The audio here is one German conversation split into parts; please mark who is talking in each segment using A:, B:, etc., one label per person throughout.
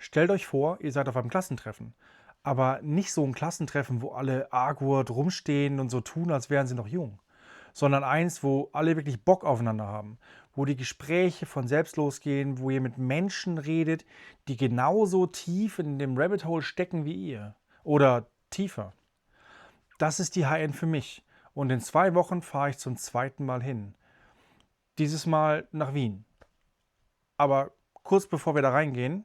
A: Stellt euch vor, ihr seid auf einem Klassentreffen. Aber nicht so ein Klassentreffen, wo alle awkward rumstehen und so tun, als wären sie noch jung. Sondern eins, wo alle wirklich Bock aufeinander haben. Wo die Gespräche von selbst losgehen, wo ihr mit Menschen redet, die genauso tief in dem Rabbit Hole stecken wie ihr. Oder tiefer. Das ist die High-End für mich. Und in 2 Wochen fahre ich zum zweiten Mal hin. Dieses Mal nach Wien. Aber kurz bevor wir da reingehen,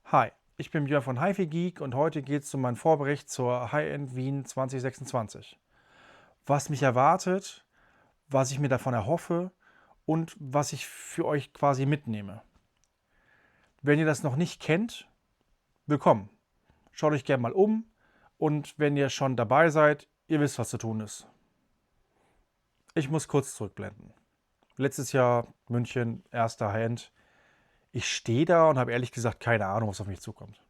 A: hi, ich bin Björn von HiFi Geek und heute geht es um meinen Vorbericht zur High-End Wien 2026. Was mich erwartet, was ich mir davon erhoffe und was ich für euch quasi mitnehme. Wenn ihr das noch nicht kennt, willkommen. Schaut euch gerne mal um und wenn ihr schon dabei seid, ihr wisst, was zu tun ist. Ich muss kurz zurückblenden. Letztes Jahr München, erster High-End. Ich stehe da und habe ehrlich gesagt keine Ahnung, was auf mich zukommt.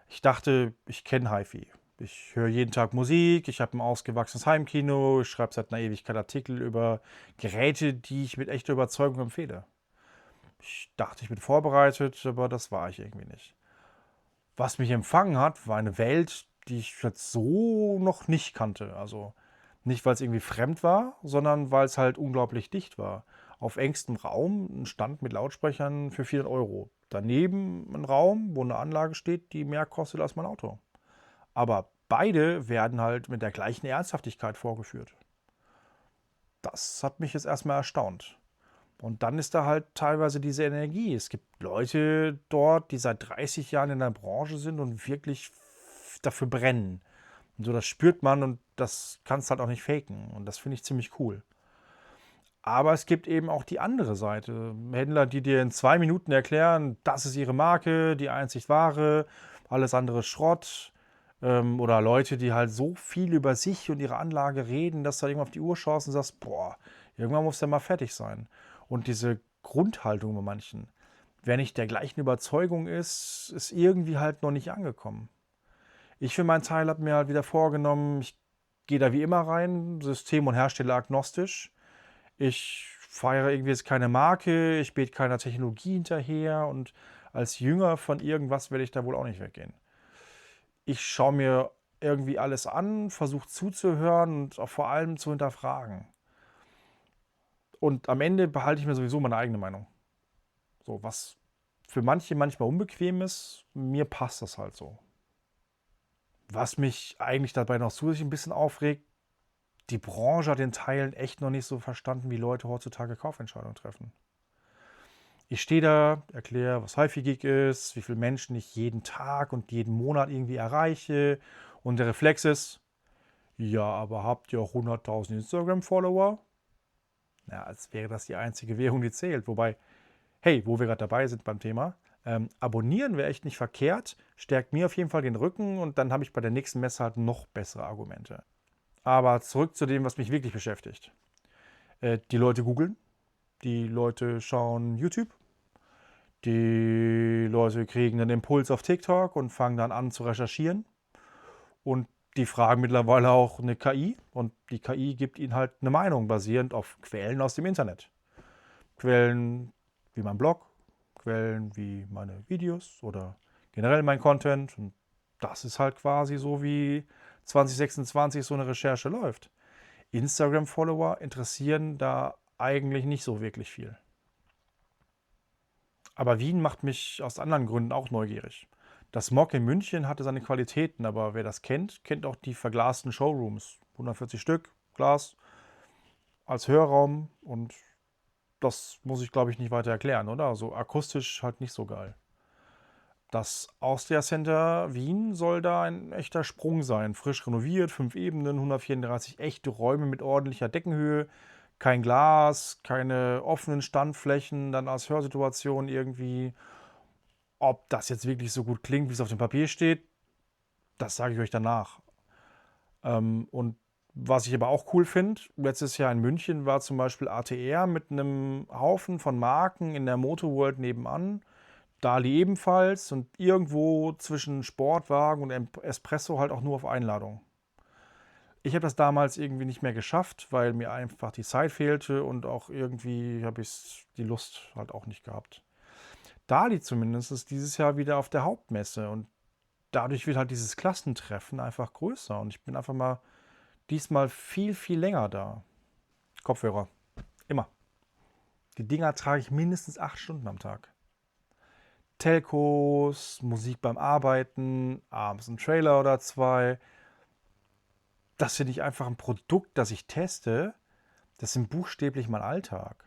A: Ich dachte, ich kenne HiFi. Ich höre jeden Tag Musik, ich habe ein ausgewachsenes Heimkino, ich schreibe seit einer Ewigkeit Artikel über Geräte, die ich mit echter Überzeugung empfehle. Ich dachte, ich bin vorbereitet, aber das war ich irgendwie nicht. Was mich empfangen hat, war eine Welt, die ich jetzt so noch nicht kannte. Also nicht, weil es irgendwie fremd war, sondern weil es halt unglaublich dicht war. Auf engstem Raum ein Stand mit Lautsprechern für 400 Euro. Daneben ein Raum, wo eine Anlage steht, die mehr kostet als mein Auto. Aber beide werden halt mit der gleichen Ernsthaftigkeit vorgeführt. Das hat mich jetzt erstmal erstaunt. Und dann ist da halt teilweise diese Energie. Es gibt Leute dort, die seit 30 Jahren in der Branche sind und wirklich dafür brennen. Und so, das spürt man und das kannst halt auch nicht faken. Und das finde ich ziemlich cool. Aber es gibt eben auch die andere Seite. Händler, die dir in 2 Minuten erklären, das ist ihre Marke, die einzig wahre, alles andere ist Schrott. Oder Leute, die halt so viel über sich und ihre Anlage reden, dass du halt irgendwann auf die Uhr schaust und sagst, boah, irgendwann muss der mal fertig sein. Und diese Grundhaltung bei manchen, wer nicht der gleichen Überzeugung ist, ist irgendwie halt noch nicht angekommen. Ich für meinen Teil habe mir halt wieder vorgenommen, ich gehe da wie immer rein, System- und Hersteller agnostisch. Ich feiere irgendwie jetzt keine Marke, ich bete keiner Technologie hinterher und als Jünger von irgendwas werde ich da wohl auch nicht weggehen. Ich schaue mir irgendwie alles an, versuche zuzuhören und auch vor allem zu hinterfragen. Und am Ende behalte ich mir sowieso meine eigene Meinung. So, was für manche manchmal unbequem ist, mir passt das halt so. Was mich eigentlich dabei noch zusätzlich ein bisschen aufregt, die Branche hat in Teilen echt noch nicht so verstanden, wie Leute heutzutage Kaufentscheidungen treffen. Ich stehe da, erkläre, was HiFi-Geek ist, wie viele Menschen ich jeden Tag und jeden Monat irgendwie erreiche. Und der Reflex ist, ja, aber habt ihr auch 100.000 Instagram-Follower? Ja, als wäre das die einzige Währung, die zählt. Wobei, hey, wo wir gerade dabei sind beim Thema, abonnieren wäre echt nicht verkehrt, stärkt mir auf jeden Fall den Rücken und dann habe ich bei der nächsten Messe halt noch bessere Argumente. Aber zurück zu dem, was mich wirklich beschäftigt. Die Leute googeln, die Leute schauen YouTube, die Leute kriegen einen Impuls auf TikTok und fangen dann an zu recherchieren. Und die fragen mittlerweile auch eine KI und die KI gibt ihnen halt eine Meinung basierend auf Quellen aus dem Internet. Quellen wie mein Blog, Quellen wie meine Videos oder generell mein Content. Und das ist halt quasi so, wie 2026 so eine Recherche läuft. Instagram-Follower interessieren da eigentlich nicht so wirklich viel. Aber Wien macht mich aus anderen Gründen auch neugierig. Das Smog in München hatte seine Qualitäten, aber wer das kennt, kennt auch die verglasten Showrooms. 140 Stück, Glas, als Hörraum und das muss ich, glaube ich, nicht weiter erklären, oder? Also akustisch halt nicht so geil. Das Austria Center Wien soll da ein echter Sprung sein. Frisch renoviert, 5 Ebenen, 134 echte Räume mit ordentlicher Deckenhöhe, kein Glas, keine offenen Standflächen, dann als Hörsituation irgendwie. Ob das jetzt wirklich so gut klingt, wie es auf dem Papier steht, das sage ich euch danach. Und was ich aber auch cool finde, letztes Jahr in München war zum Beispiel ATR mit einem Haufen von Marken in der Motorworld nebenan. Dali ebenfalls und irgendwo zwischen Sportwagen und Espresso halt auch nur auf Einladung. Ich habe das damals irgendwie nicht mehr geschafft, weil mir einfach die Zeit fehlte und auch irgendwie habe ich die Lust halt auch nicht gehabt. Dali zumindest ist dieses Jahr wieder auf der Hauptmesse und dadurch wird halt dieses Klassentreffen einfach größer und ich bin einfach mal diesmal viel, viel länger da. Kopfhörer, immer. Die Dinger trage ich mindestens 8 Stunden am Tag. Telcos, Musik beim Arbeiten, abends ein Trailer oder zwei. Das finde ich einfach ein Produkt, das ich teste. Das ist buchstäblich mein Alltag.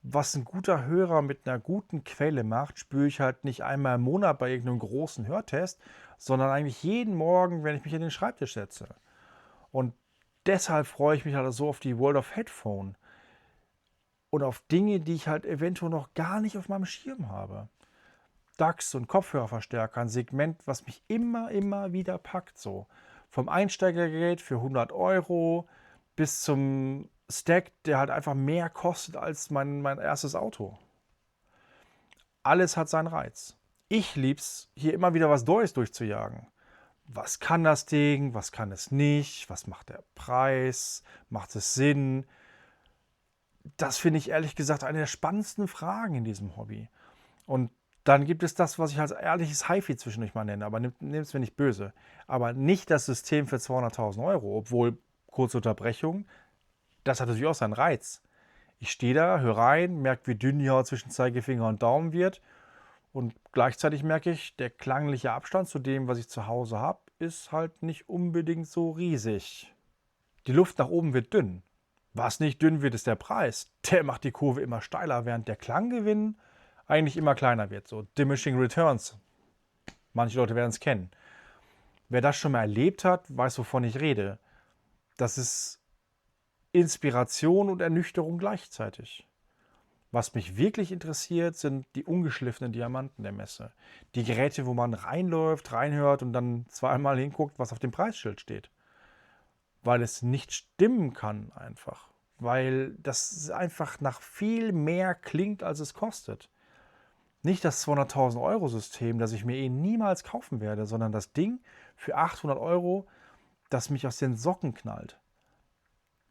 A: Was ein guter Hörer mit einer guten Quelle macht, spüre ich halt nicht einmal im Monat bei irgendeinem großen Hörtest, sondern eigentlich jeden Morgen, wenn ich mich an den Schreibtisch setze. Und deshalb freue ich mich halt so auf die World of Headphone und auf Dinge, die ich halt eventuell noch gar nicht auf meinem Schirm habe. DAX und Kopfhörerverstärker, ein Segment, was mich immer wieder packt. So. Vom Einsteigergerät für 100 Euro bis zum Stack, der halt einfach mehr kostet als mein erstes Auto. Alles hat seinen Reiz. Ich lieb's, hier immer wieder was Neues durchzujagen. Was kann das Ding, was kann es nicht, was macht der Preis, macht es Sinn? Das finde ich ehrlich gesagt eine der spannendsten Fragen in diesem Hobby. Und dann gibt es das, was ich als ehrliches HiFi zwischendurch mal nenne, aber nehmt es mir nicht böse. Aber nicht das System für 200.000 Euro, obwohl, kurze Unterbrechung, das hat natürlich auch seinen Reiz. Ich stehe da, höre rein, merke, wie dünn die Haut zwischen Zeigefinger und Daumen wird und gleichzeitig merke ich, der klangliche Abstand zu dem, was ich zu Hause habe, ist halt nicht unbedingt so riesig. Die Luft nach oben wird dünn. Was nicht dünn wird, ist der Preis. Der macht die Kurve immer steiler, während der Klanggewinn eigentlich immer kleiner wird. So Diminishing Returns. Manche Leute werden es kennen. Wer das schon mal erlebt hat, weiß, wovon ich rede. Das ist Inspiration und Ernüchterung gleichzeitig. Was mich wirklich interessiert, sind die ungeschliffenen Diamanten der Messe. Die Geräte, wo man reinläuft, reinhört und dann zweimal hinguckt, was auf dem Preisschild steht. Weil es nicht stimmen kann einfach. Weil das einfach nach viel mehr klingt, als es kostet. Nicht das 200.000 Euro System, das ich mir niemals kaufen werde, sondern das Ding für 800 Euro, das mich aus den Socken knallt.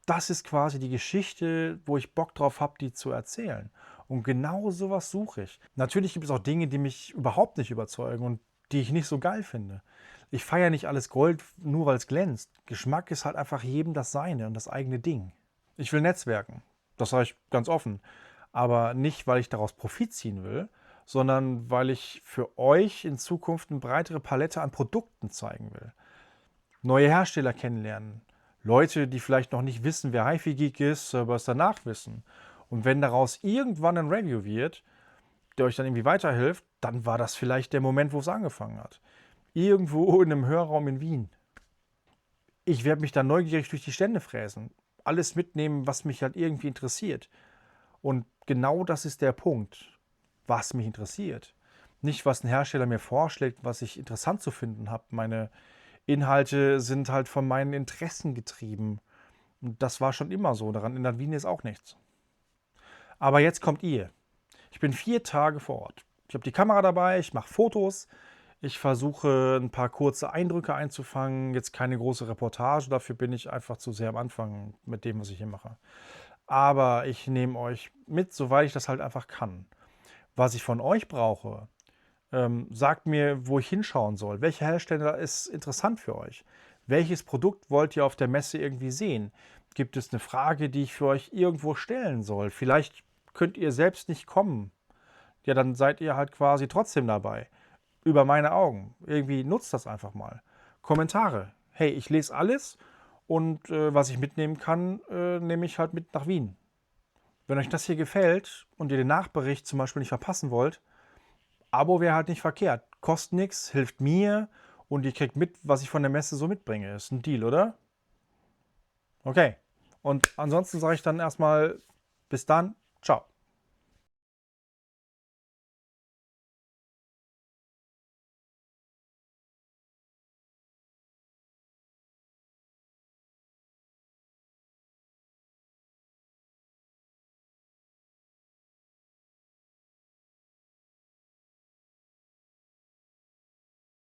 A: Das ist quasi die Geschichte, wo ich Bock drauf habe, die zu erzählen. Und genau sowas suche ich. Natürlich gibt es auch Dinge, die mich überhaupt nicht überzeugen und die ich nicht so geil finde. Ich feiere nicht alles Gold, nur weil es glänzt. Geschmack ist halt einfach jedem das Seine und das eigene Ding. Ich will netzwerken. Das sage ich ganz offen. Aber nicht, weil ich daraus Profit ziehen will, sondern weil ich für euch in Zukunft eine breitere Palette an Produkten zeigen will. Neue Hersteller kennenlernen. Leute, die vielleicht noch nicht wissen, wer HiFi Geek ist, aber es danach wissen. Und wenn daraus irgendwann ein Review wird, der euch dann irgendwie weiterhilft, dann war das vielleicht der Moment, wo es angefangen hat. Irgendwo in einem Hörraum in Wien. Ich werde mich dann neugierig durch die Stände fräsen. Alles mitnehmen, was mich halt irgendwie interessiert. Und genau das ist der Punkt, was mich interessiert. Nicht, was ein Hersteller mir vorschlägt, was ich interessant zu finden habe. Meine Inhalte sind halt von meinen Interessen getrieben. Und das war schon immer so. Daran ändert Wien jetzt auch nichts. Aber jetzt kommt ihr. Ich bin 4 Tage vor Ort. Ich habe die Kamera dabei, ich mache Fotos, ich versuche ein paar kurze Eindrücke einzufangen. Jetzt keine große Reportage, dafür bin ich einfach zu sehr am Anfang mit dem, was ich hier mache. Aber ich nehme euch mit, soweit ich das halt einfach kann. Was ich von euch brauche, sagt mir, wo ich hinschauen soll. Welcher Hersteller ist interessant für euch? Welches Produkt wollt ihr auf der Messe irgendwie sehen? Gibt es eine Frage, die ich für euch irgendwo stellen soll? Vielleicht könnt ihr selbst nicht kommen. Ja, dann seid ihr halt quasi trotzdem dabei. Über meine Augen. Irgendwie nutzt das einfach mal. Kommentare. Hey, ich lese alles und was ich mitnehmen kann, nehme ich halt mit nach Wien. Wenn euch das hier gefällt und ihr den Nachbericht zum Beispiel nicht verpassen wollt, Abo wäre halt nicht verkehrt. Kostet nichts, hilft mir und ihr kriegt mit, was ich von der Messe so mitbringe. Ist ein Deal, oder? Okay. Und ansonsten sage ich dann erstmal bis dann. Ciao.